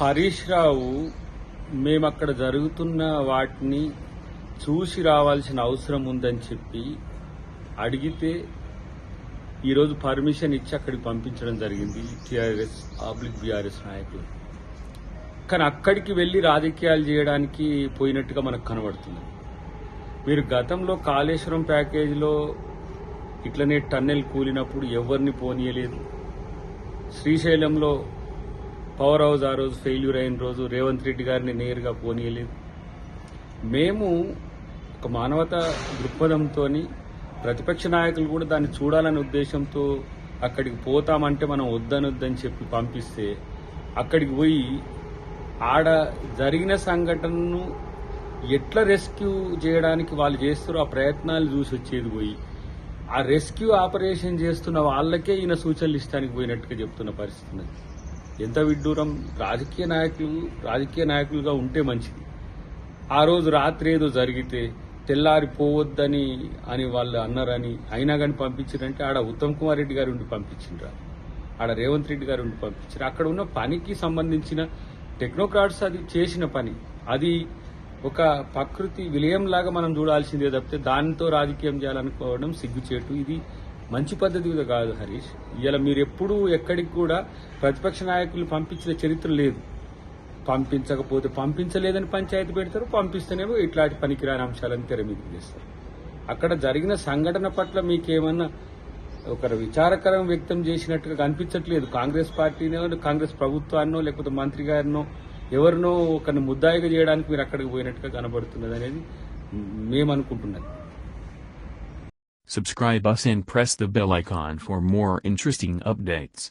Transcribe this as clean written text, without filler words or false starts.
హరీష్ రావు మేమక్కడ జరుగుతున్న వాటిని చూసి రావాల్సిన అవసరం ఉందని చెప్పి అడిగితే ఈరోజు పర్మిషన్ ఇచ్చి అక్కడికి పంపించడం జరిగింది బీఆర్ఎస్ నాయకులు. కానీ అక్కడికి వెళ్లి రాజకీయాలు చేయడానికి పోయినట్టుగా మనకు కనబడుతుంది. మీరు గతంలో కాళేశ్వరం ప్యాకేజీలో ఇట్లనే టన్నెల్ కూలినప్పుడు ఎవరిని పోనీయలేదు. శ్రీశైలంలో పవర్ హౌస్ ఆ రోజు ఫెయిల్యూర్ అయిన రోజు రేవంత్ రెడ్డి గారిని నేరుగా పోనీయలేదు. మేము ఒక మానవతా దృక్పథంతో ప్రతిపక్ష నాయకులు కూడా దాన్ని చూడాలనే ఉద్దేశంతో అక్కడికి పోతామంటే మనం వద్దనొద్దని చెప్పి పంపిస్తే అక్కడికి పోయి ఆడ జరిగిన సంఘటనను ఎట్లా రెస్క్యూ చేయడానికి వాళ్ళు చేస్తారో ఆ ప్రయత్నాలు చూసి వచ్చేది పోయి ఆ రెస్క్యూ ఆపరేషన్ చేస్తున్న వాళ్ళకే ఈయన సూచనలు ఇష్టానికి పోయినట్టుగా చెప్తున్న పరిస్థితి ఉన్నది. ఎంత విడ్డూరం. రాజకీయ నాయకులుగా ఉంటే మంచిది. ఆ రోజు రాత్రి ఏదో జరిగితే తెల్లారిపోవద్దని అని వాళ్ళు అన్నారని అయినా కానీ పంపించారంటే ఆడ ఉత్తమ్ కుమార్ రెడ్డి గారు ఉండి పంపించిండ్రా, ఆడ రేవంత్ రెడ్డి గారు ఉండి పంపించారు. అక్కడ ఉన్న పనికి సంబంధించిన టెక్నోక్రాట్స్ అది చేసిన పని, అది ఒక ప్రకృతి విలయంలాగా మనం చూడాల్సిందే తప్పితే దానితో రాజకీయం చేయాలనుకోవడం సిగ్గుచేటు. ఇది మంచి పద్ధతి కాదు హరీష్. ఇలా మీరు ఎప్పుడూ ఎక్కడికి కూడా ప్రతిపక్ష నాయకులు పంపించిన చరిత్ర లేదు. పంపించకపోతే పంపించలేదని పంచాయతీ పెడతారు, పంపిస్తేనేమో ఇట్లాంటి పనికిరాని అంశాలను తెర మీద చేస్తారు. అక్కడ జరిగిన సంఘటన పట్ల మీకేమన్నా ఒక విచారకరం వ్యక్తం చేసినట్టుగా కనిపించట్లేదు. కాంగ్రెస్ పార్టీనో, కాంగ్రెస్ ప్రభుత్వాన్నో, లేకపోతే మంత్రి గారినో ఎవరినో ఒకరిని ముద్దాయిగా చేయడానికి మీరు అక్కడికి పోయినట్టుగా కనబడుతున్నది అనేది మేము అనుకుంటున్నది. Subscribe us and press the bell icon for more interesting updates.